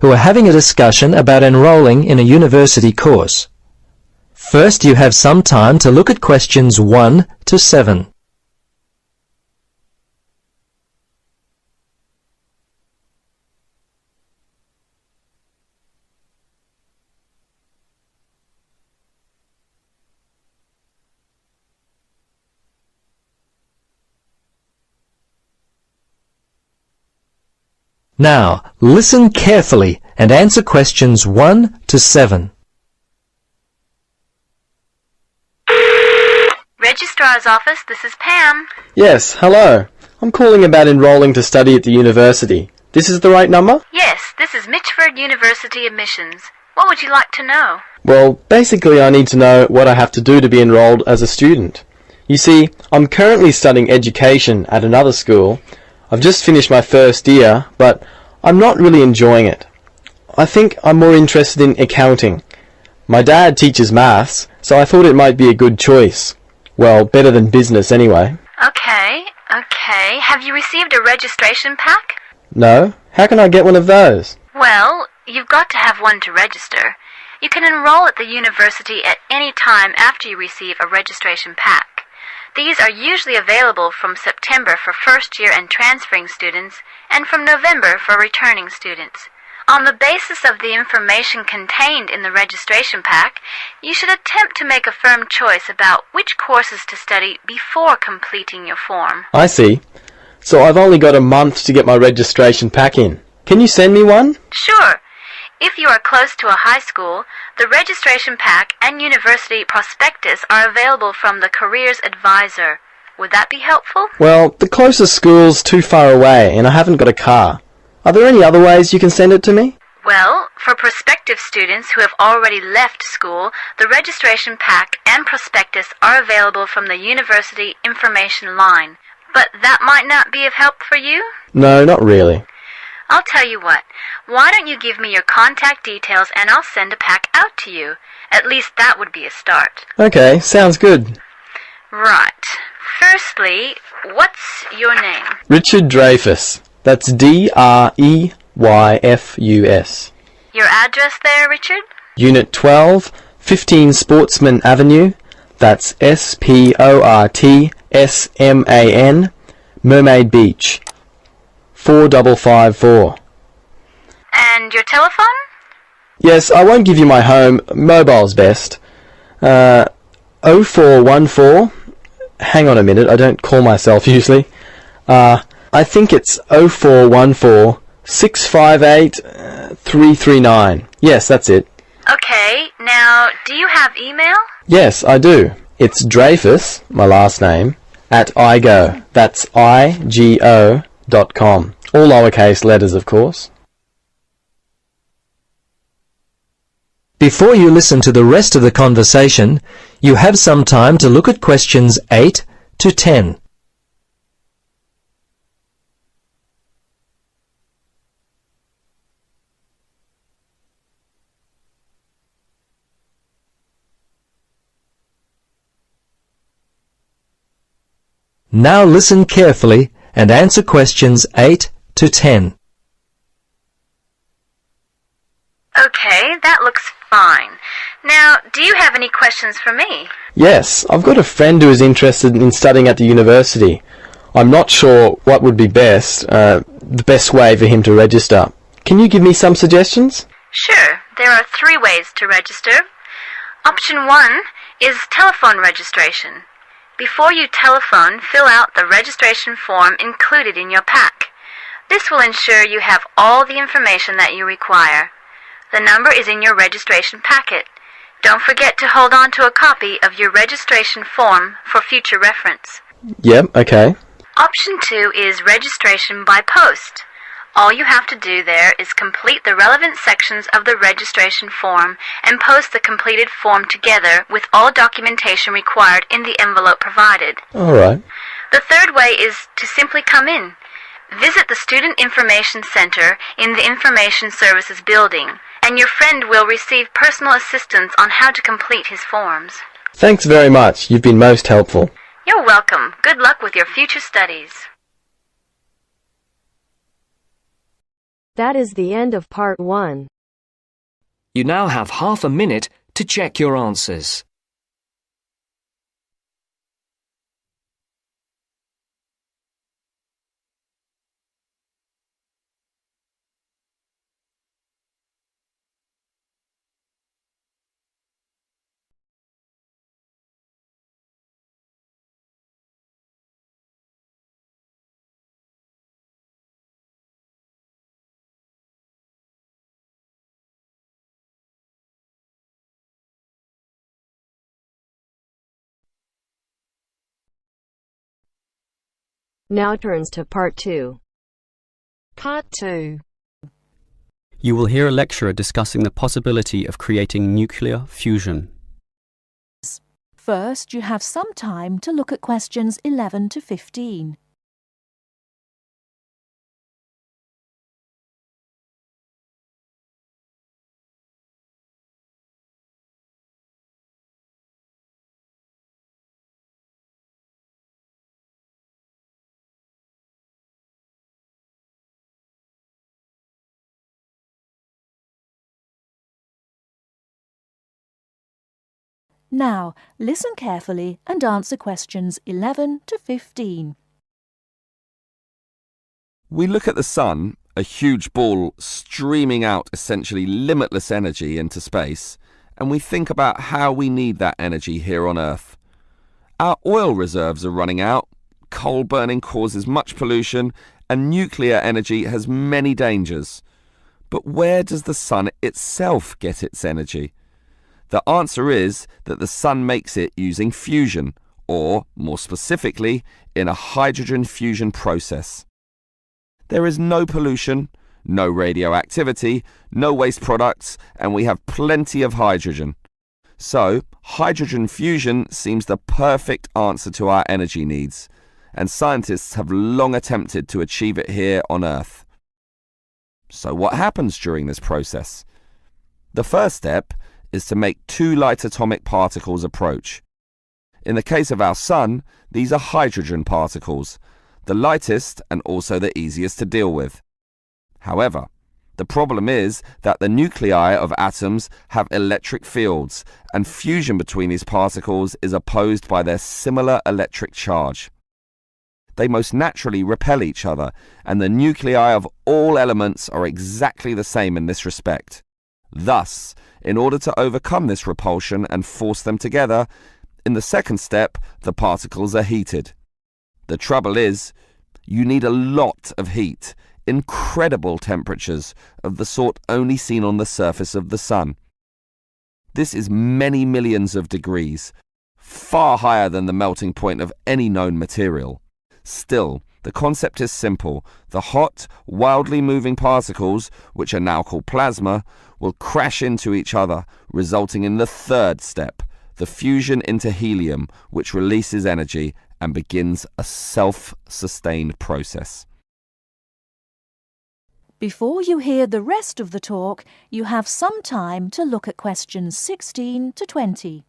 who are having a discussion about enrolling in a university course. First, you have some time to look at questions 1 to 7. Now, listen carefully and answer questions 1 to 7. Registrar's office, this is Pam. Yes, hello. I'm calling about enrolling to study at the university. This is the right number? Yes, this is Mitchford University admissions. What would you like to know? Well, basically I need to know what I have to do to be enrolled as a student. You see, I'm currently studying education at another school. I've just finished my first year, but I'm not really enjoying it. I think I'm more interested in accounting. My dad teaches maths, so I thought it might be a good choice. Well, better than business anyway. Okay. Have you received a registration pack? No? How can I get one of those? Well, you've got to have one to register. You can enroll at the university at any time after you receive a registration pack. These are usually available from September for first-year and transferring students, and from November for returning students. On the basis of the information contained in the registration pack, you should attempt to make a firm choice about which courses to study before completing your form. I see. So I've only got a month to get my registration pack in. Can you send me one? Sure. If you are close to a high school, the registration pack and university prospectus are available from the Careers Advisor. Would that be helpful? Well, the closest school's too far away and I haven't got a car. Are there any other ways you can send it to me? Well, for prospective students who have already left school, the registration pack and prospectus are available from the university information line. But that might not be of help for you? No, not really. I'll tell you what, why don't you give me your contact details and I'll send a pack out to you. At least that would be a start. Okay, sounds good. Right. Firstly, what's your name? Richard Dreyfus. That's D-R-E-Y-F-U-S. Your address there, Richard? Unit 12, 15 Sportsman Avenue. That's S-P-O-R-T-S-M-A-N, Mermaid Beach. 4554. And your telephone? Yes, I won't give you my home. Mobile's best. 0414. Hang on a minute, I don't call myself usually. I think it's 0414 658 339. Yes, that's it. Okay, now, do you have email? Yes, I do. It's Dreyfus, my last name, at igo. That's IGO.com. All lowercase letters, of course. Before you listen to the rest of the conversation, you have some time to look at questions 8 to 10. Now listen carefully and answer questions 8 to 10. Okay, that looks fine. Now, do you have any questions for me? Yes, I've got a friend who is interested in studying at the university. I'm not sure what would be the best way for him to register. Can you give me some suggestions? Sure, there are 3 ways to register. Option 1 is telephone registration. Before you telephone, fill out the registration form included in your pack. This will ensure you have all the information that you require. The number is in your registration packet. Don't forget to hold on to a copy of your registration form for future reference. Yep, okay. Option 2 is registration by post. All you have to do there is complete the relevant sections of the registration form and post the completed form together with all documentation required in the envelope provided. All right. The third way is to simply come in. Visit the Student Information Center in the Information Services building, and your friend will receive personal assistance on how to complete his forms. Thanks very much. You've been most helpful. You're welcome. Good luck with your future studies. That is the end of part 1. You now have half a minute to check your answers. Now turns to part 2. Part 2. You will hear a lecturer discussing the possibility of creating nuclear fusion. First, you have some time to look at questions 11 to 15. Now, listen carefully and answer questions 11 to 15. We look at the sun, a huge ball streaming out essentially limitless energy into space, and we think about how we need that energy here on Earth. Our oil reserves are running out, coal burning causes much pollution, and nuclear energy has many dangers. But where does the sun itself get its energy? The answer is that the sun makes it using fusion, or, more specifically, in a hydrogen fusion process. There is no pollution, no radioactivity, no waste products, and we have plenty of hydrogen. So, hydrogen fusion seems the perfect answer to our energy needs, and scientists have long attempted to achieve it here on Earth. So what happens during this process? The first step is to make two light atomic particles approach. In the case of our sun, these are hydrogen particles, the lightest and also the easiest to deal with. However, the problem is that the nuclei of atoms have electric fields, and fusion between these particles is opposed by their similar electric charge. They most naturally repel each other, and the nuclei of all elements are exactly the same in this respect. Thus, in order to overcome this repulsion and force them together, in the second step, the particles are heated. The trouble is, you need a lot of heat, incredible temperatures of the sort only seen on the surface of the sun. This is many millions of degrees, far higher than the melting point of any known material. Still, the concept is simple. The hot, wildly moving particles, which are now called plasma, will crash into each other, resulting in the third step, the fusion into helium, which releases energy and begins a self-sustained process. Before you hear the rest of the talk, you have some time to look at questions 16 to 20.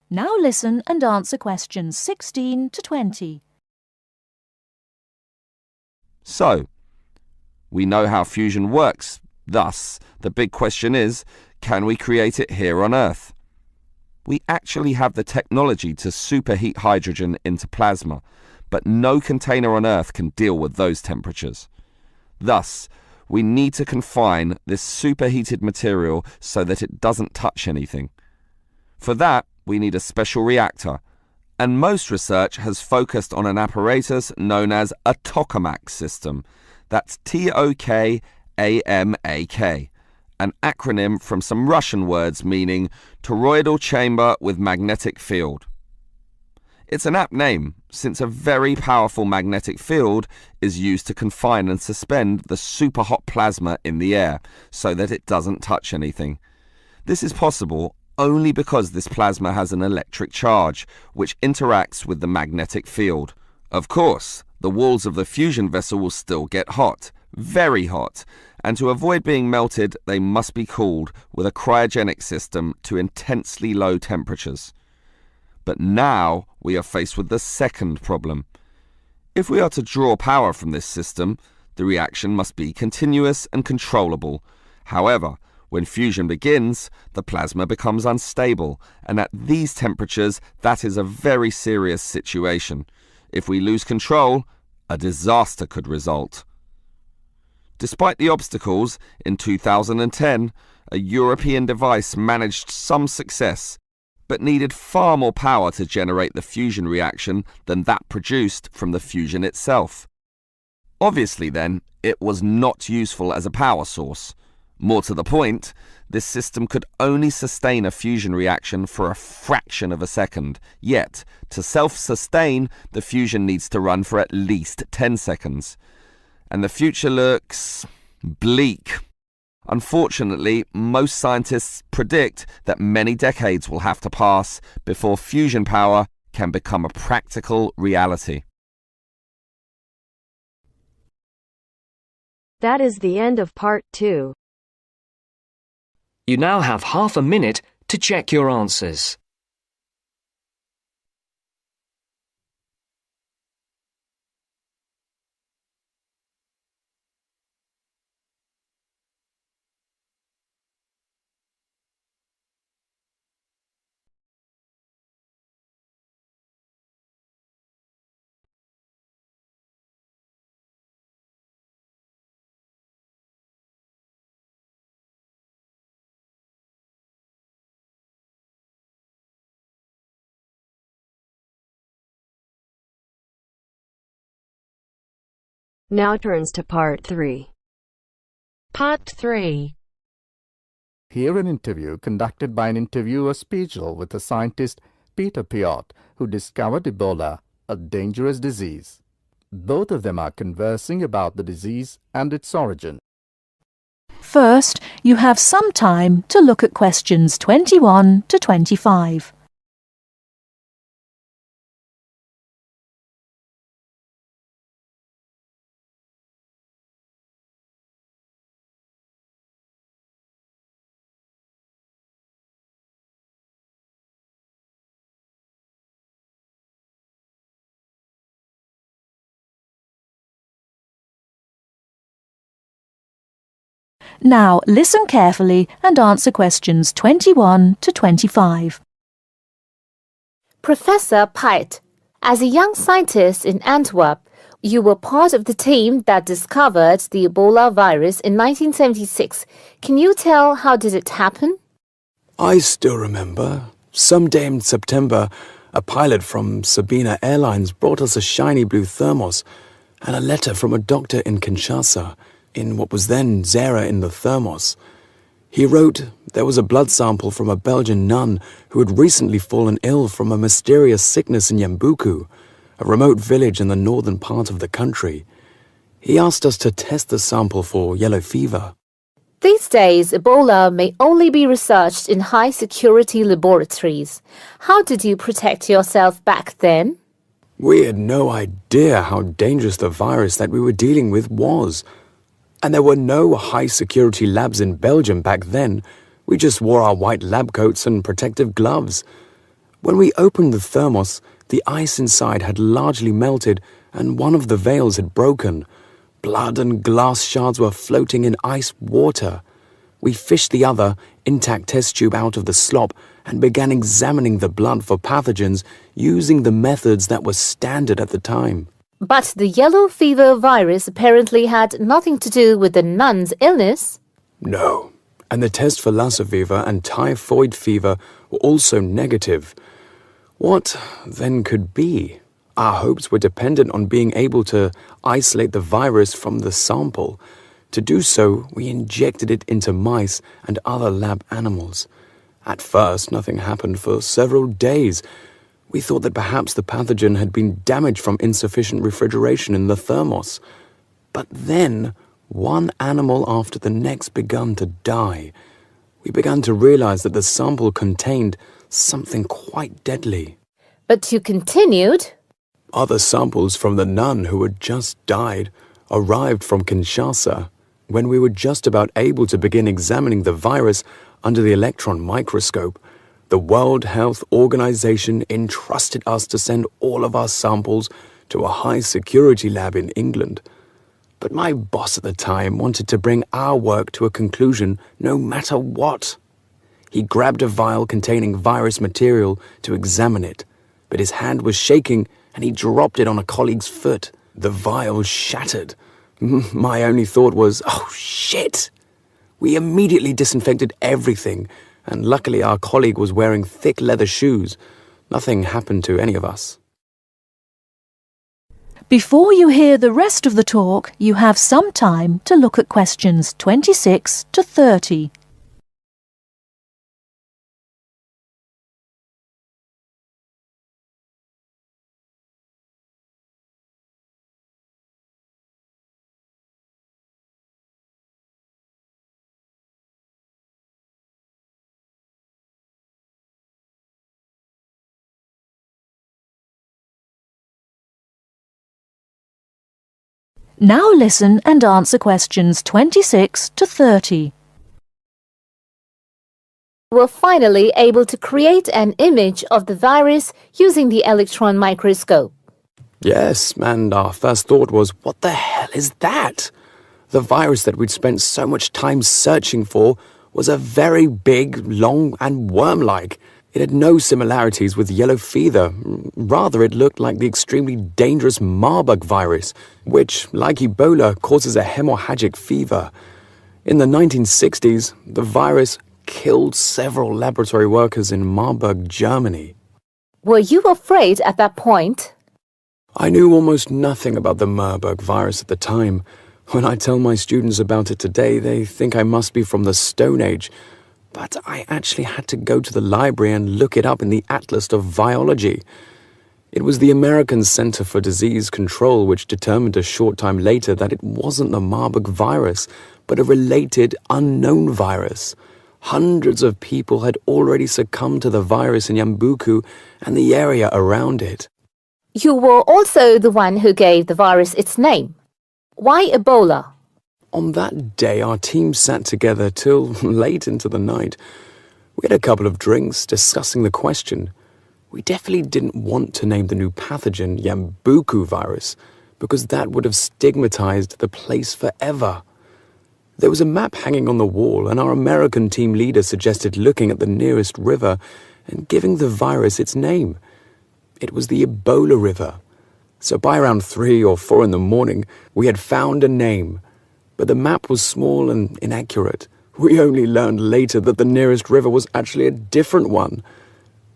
Now listen and answer questions 16 to 20. So, we know how fusion works. Thus, the big question is, can we create it here on Earth? We actually have the technology to superheat hydrogen into plasma, but no container on Earth can deal with those temperatures. Thus, we need to confine this superheated material so that it doesn't touch anything. For that, we need a special reactor, and most research has focused on an apparatus known as a tokamak system. That's Tokamak, an acronym from some Russian words meaning toroidal chamber with magnetic field. It's an apt name, since a very powerful magnetic field is used to confine and suspend the superhot plasma in the air so that it doesn't touch anything. This is possible only because this plasma has an electric charge, which interacts with the magnetic field. Of course, the walls of the fusion vessel will still get hot, very hot, and to avoid being melted, they must be cooled with a cryogenic system to intensely low temperatures. But now we are faced with the second problem. If we are to draw power from this system, the reaction must be continuous and controllable. However, when fusion begins, the plasma becomes unstable, and at these temperatures, that is a very serious situation. If we lose control, a disaster could result. Despite the obstacles, in 2010, a European device managed some success, but needed far more power to generate the fusion reaction than that produced from the fusion itself. Obviously then, it was not useful as a power source. More to the point, this system could only sustain a fusion reaction for a fraction of a second, yet, to self-sustain, the fusion needs to run for at least 10 seconds. And the future looks bleak. Unfortunately, most scientists predict that many decades will have to pass before fusion power can become a practical reality. That is the end of part 2. You now have half a minute to check your answers. Now turns to part 3. Part 3. Hear an interview conducted by an interviewer Spiegel with the scientist Peter Piot, who discovered Ebola, a dangerous disease. Both of them are conversing about the disease and its origin. First, you have some time to look at questions 21 to 25. Now listen carefully and answer questions 21 to 25. Professor Piot, as a young scientist in Antwerp, you were part of the team that discovered the Ebola virus in 1976. Can you tell how did it happen? I still remember. Someday in September, a pilot from Sabina Airlines brought us a shiny blue thermos and a letter from a doctor in Kinshasa, in what was then Zara in the thermos. He wrote there was a blood sample from a Belgian nun who had recently fallen ill from a mysterious sickness in Yambuku, a remote village in the northern part of the country. He asked us to test the sample for yellow fever. These days, Ebola may only be researched in high-security laboratories. How did you protect yourself back then? We had no idea how dangerous the virus that we were dealing with was. And there were no high-security labs in Belgium back then. We just wore our white lab coats and protective gloves. When we opened the thermos, the ice inside had largely melted and one of the valves had broken. Blood and glass shards were floating in ice water. We fished the other, intact test tube out of the slop and began examining the blood for pathogens using the methods that were standard at the time. But the yellow fever virus apparently had nothing to do with the nun's illness. No, and the test for Lassa fever and typhoid fever were also negative. What then could be? Our hopes were dependent on being able to isolate the virus from the sample. To do so, we injected it into mice and other lab animals. At first, nothing happened for several days. We thought that perhaps the pathogen had been damaged from insufficient refrigeration in the thermos. But then, one animal after the next began to die. we began to realize that the sample contained something quite deadly. But you continued. Other samples from the nun who had just died arrived from Kinshasa when we were just about able to begin examining the virus under the electron microscope. The World Health Organization entrusted us to send all of our samples to a high-security lab in England. But my boss at the time wanted to bring our work to a conclusion no matter what. He grabbed a vial containing virus material to examine it, but his hand was shaking and he dropped it on a colleague's foot. The vial shattered. My only thought was, oh shit! We immediately disinfected everything, and luckily our colleague was wearing thick leather shoes. Nothing happened to any of us. Before you hear the rest of the talk, you have some time to look at questions 26 to 30. Now listen and answer questions 26 to 30. You were finally able to create an image of the virus using the electron microscope. Yes, and our first thought was, what the hell is that? The virus that we'd spent so much time searching for was a very big, long, and worm-like. It had no similarities with yellow fever. Rather, it looked like the extremely dangerous Marburg virus, which, like Ebola, causes a hemorrhagic fever. In the 1960s, the virus killed several laboratory workers in Marburg, Germany. Were you afraid at that point? I knew almost nothing about the Marburg virus at the time. When I tell my students about it today, they think I must be from the Stone Age. But I actually had to go to the library and look it up in the Atlas of Virology. It was the American Center for Disease Control which determined a short time later that it wasn't the Marburg virus, but a related unknown virus. Hundreds of people had already succumbed to the virus in Yambuku and the area around it. You were also the one who gave the virus its name. Why Ebola? On that day, our team sat together till late into the night. We had a couple of drinks discussing the question. We definitely didn't want to name the new pathogen Yambuku virus, because that would have stigmatized the place forever. There was a map hanging on the wall, and our American team leader suggested looking at the nearest river and giving the virus its name. It was the Ebola River. So by around 3 or 4 in the morning, we had found a name. But the map was small and inaccurate. We only learned later that the nearest river was actually a different one.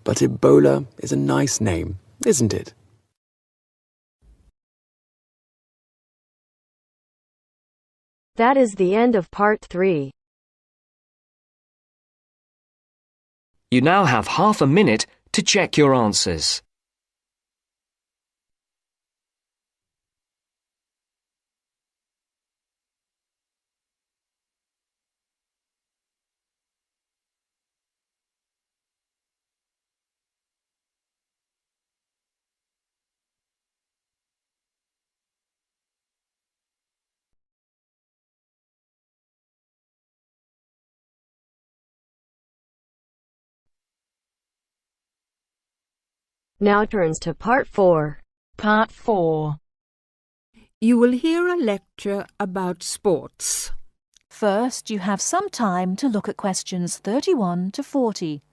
But Ebola is a nice name, isn't it? That is the end of part 3. You now have half a minute to check your answers. Now turns to part 4. Part 4. You will hear a lecture about sports. First, you have some time to look at questions 31 to 40.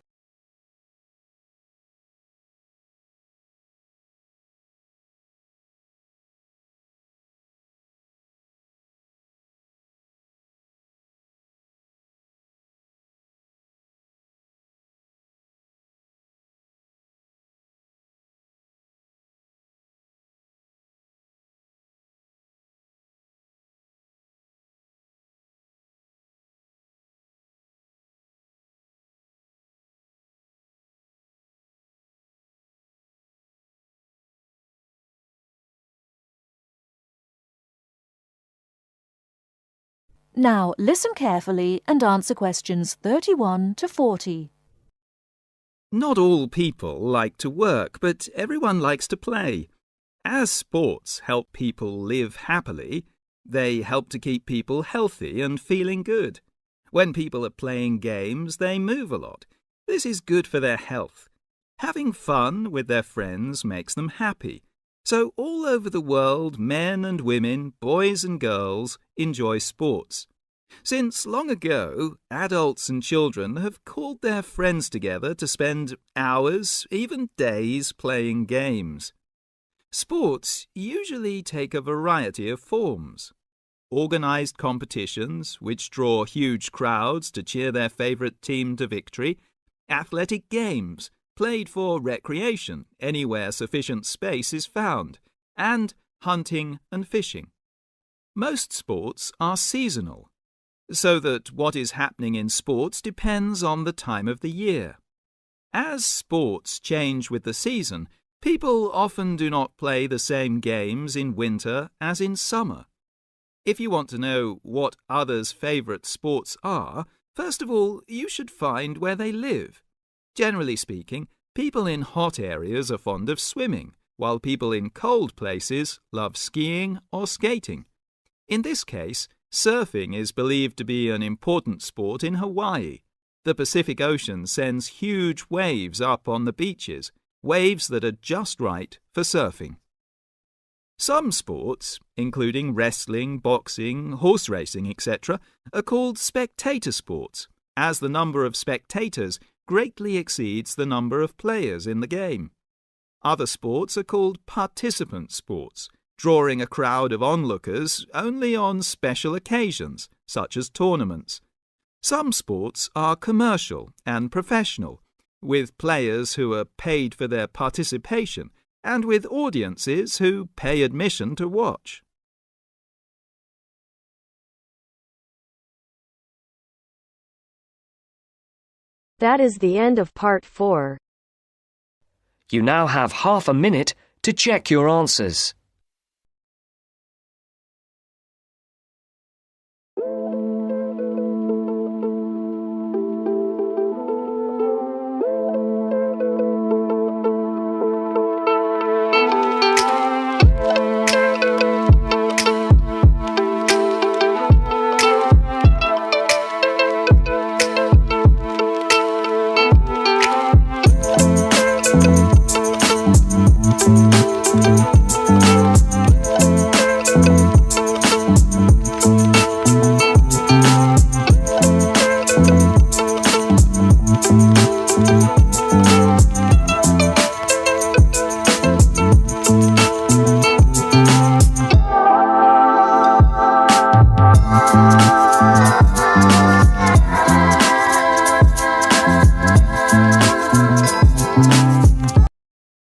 Now listen carefully and answer questions 31 to 40. Not all people like to work, but everyone likes to play. As sports help people live happily, they help to keep people healthy and feeling good. When people are playing games, they move a lot. This is good for their health. Having fun with their friends makes them happy. So all over the world, men and women, boys and girls enjoy sports. Since long ago, adults and children have called their friends together to spend hours, even days, playing games. Sports usually take a variety of forms. Organised competitions, which draw huge crowds to cheer their favourite team to victory, athletic games, played for recreation anywhere sufficient space is found, and hunting and fishing. Most sports are seasonal, so that what is happening in sports depends on the time of the year. As sports change with the season, people often do not play the same games in winter as in summer. If you want to know what others' favourite sports are, first of all, you should find where they live. Generally speaking, people in hot areas are fond of swimming, while people in cold places love skiing or skating. In this case, surfing is believed to be an important sport in Hawaii. The Pacific Ocean sends huge waves up on the beaches, waves that are just right for surfing. Some sports, including wrestling, boxing, horse racing, etc., are called spectator sports, as the number of spectators greatly exceeds the number of players in the game. Other sports are called participant sports, drawing a crowd of onlookers only on special occasions, such as tournaments. Some sports are commercial and professional, with players who are paid for their participation and with audiences who pay admission to watch. That is the end of part 4. You now have half a minute to check your answers.